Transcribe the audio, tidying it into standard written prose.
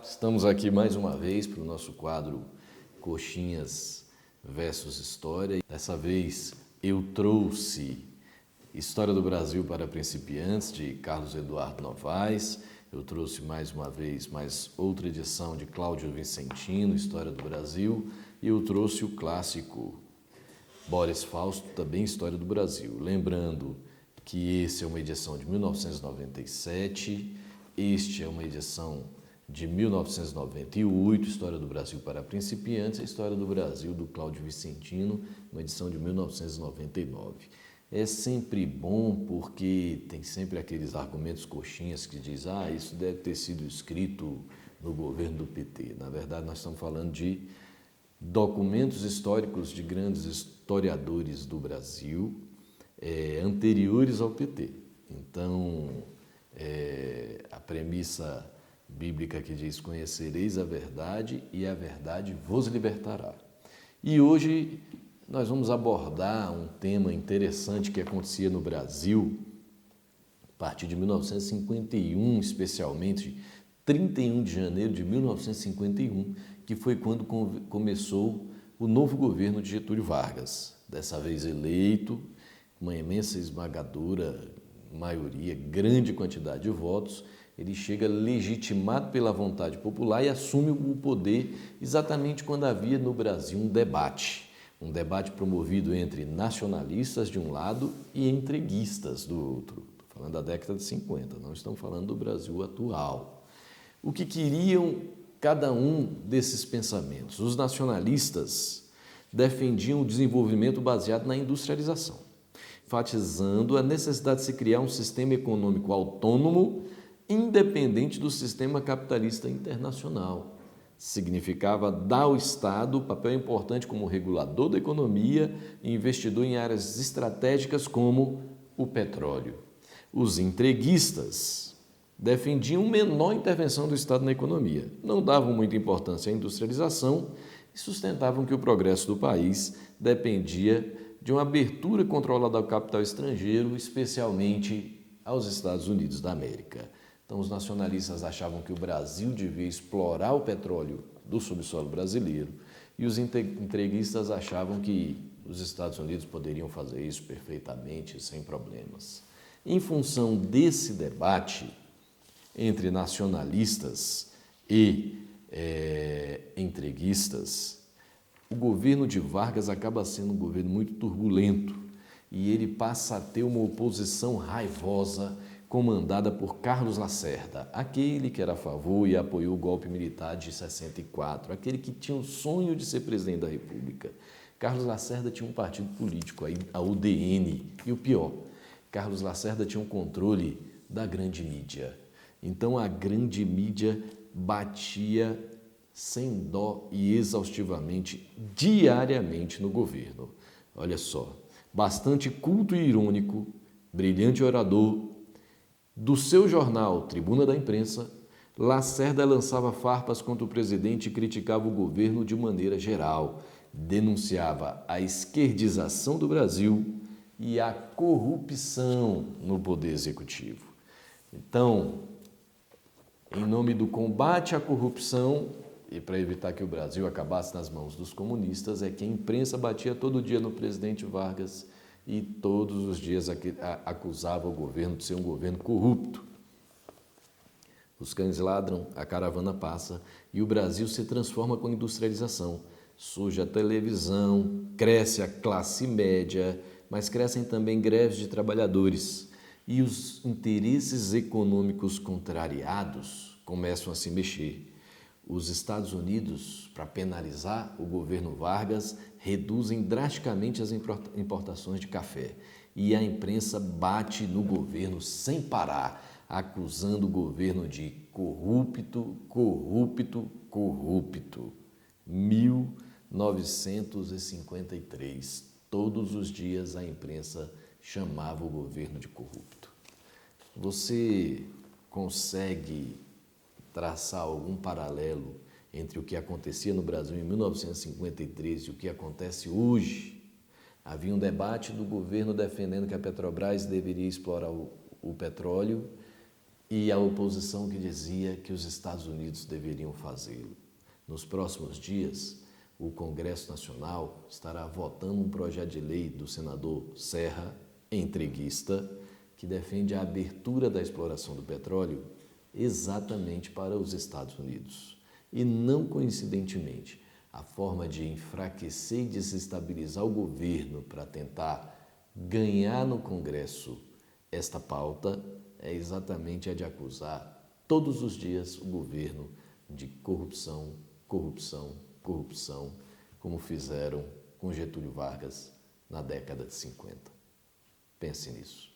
Estamos aqui mais uma vez para o nosso quadro Coxinhas versus História. Dessa vez eu trouxe História do Brasil para Principiantes, de Carlos Eduardo Novaes. Eu trouxe mais uma vez mais outra edição de Cláudio Vicentino, História do Brasil. E eu trouxe o clássico Boris Fausto, também História do Brasil. Lembrando que esse é uma edição de 1997, este é uma edição de 1998, História do Brasil para Principiantes, a História do Brasil do Cláudio Vicentino, uma edição de 1999. É sempre bom porque tem sempre aqueles argumentos coxinhas que diz isso deve ter sido escrito no governo do PT. Na verdade, nós estamos falando de documentos históricos de grandes historiadores do Brasil, anteriores ao PT. Então, a premissa bíblica que diz: conhecereis a verdade e a verdade vos libertará. E hoje nós vamos abordar um tema interessante que acontecia no Brasil a partir de 1951, especialmente 31 de janeiro de 1951, que foi quando começou o novo governo de Getúlio Vargas, dessa vez eleito, uma imensa esmagadora maioria, grande quantidade de votos. Ele chega legitimado pela vontade popular e assume o poder exatamente quando havia no Brasil um debate promovido entre nacionalistas de um lado e entreguistas do outro. Estou falando da década de 50, não estamos falando do Brasil atual. O que queriam cada um desses pensamentos? Os nacionalistas defendiam o desenvolvimento baseado na industrialização, enfatizando a necessidade de se criar um sistema econômico autônomo, independente do sistema capitalista internacional. Significava dar ao Estado papel importante como regulador da economia e investidor em áreas estratégicas como o petróleo. Os entreguistas defendiam menor intervenção do Estado na economia, não davam muita importância à industrialização e sustentavam que o progresso do país dependia de uma abertura controlada ao capital estrangeiro, especialmente aos Estados Unidos da América. Então, os nacionalistas achavam que o Brasil devia explorar o petróleo do subsolo brasileiro e os entreguistas achavam que os Estados Unidos poderiam fazer isso perfeitamente, sem problemas. Em função desse debate entre nacionalistas e entreguistas, o governo de Vargas acaba sendo um governo muito turbulento e ele passa a ter uma oposição raivosa comandada por Carlos Lacerda, aquele que era a favor e apoiou o golpe militar de 64, aquele que tinha o sonho de ser presidente da República. Carlos Lacerda tinha um partido político, a UDN, e o pior, Carlos Lacerda tinha um controle da grande mídia. Então a grande mídia batia sem dó e exaustivamente, diariamente no governo. Olha só, bastante culto e irônico, brilhante orador, do seu jornal Tribuna da Imprensa, Lacerda lançava farpas contra o presidente e criticava o governo de maneira geral, denunciava a esquerdização do Brasil e a corrupção no poder executivo. Então, em nome do combate à corrupção e para evitar que o Brasil acabasse nas mãos dos comunistas, é que a imprensa batia todo dia no presidente Vargas e todos os dias acusava o governo de ser um governo corrupto. Os cães ladram, a caravana passa e o Brasil se transforma com a industrialização. Surge a televisão, cresce a classe média, mas crescem também greves de trabalhadores. E os interesses econômicos contrariados começam a se mexer. Os Estados Unidos, para penalizar o governo Vargas, reduzem drasticamente as importações de café. E a imprensa bate no governo sem parar, acusando o governo de corrupto, corrupto, corrupto. 1953. Todos os dias a imprensa chamava o governo de corrupto. Você consegue traçar algum paralelo entre o que acontecia no Brasil em 1953 e o que acontece hoje? Havia um debate do governo defendendo que a Petrobras deveria explorar o petróleo e a oposição que dizia que os Estados Unidos deveriam fazê-lo. Nos próximos dias, o Congresso Nacional estará votando um projeto de lei do senador Serra, entreguista, que defende a abertura da exploração do petróleo exatamente para os Estados Unidos. E não coincidentemente, a forma de enfraquecer e desestabilizar o governo para tentar ganhar no Congresso esta pauta é exatamente a de acusar todos os dias o governo de corrupção, corrupção, corrupção, como fizeram com Getúlio Vargas na década de 50. Pense nisso.